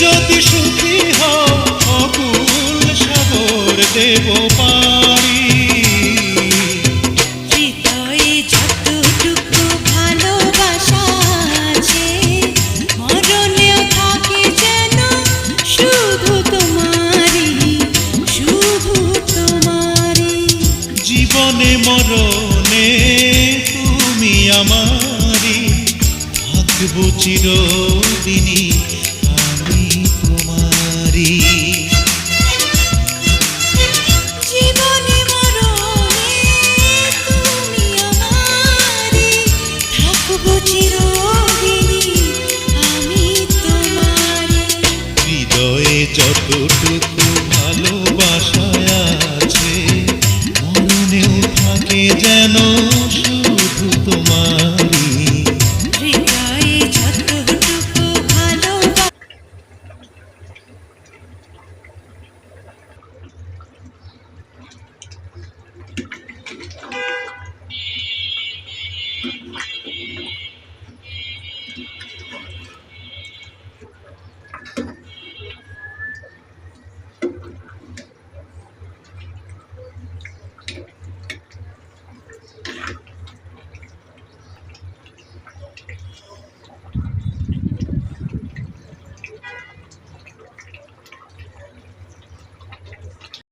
যদি সুখী হও অকুল সাগর দেব পারি। হৃদয়ে যতটুকু ভালোবাসা আছে মরণেও থাকে যেন শুধু তোমারই, শুধু তোমারই। জীবনে মরণে তুমি আমারি, থাকবো চিরদিনই আমি তোমারি। জীবনে মরণে তুমি আমারই, থাকবো চিরদিনই আমি তোমারই। হৃদয়ে যতটুকু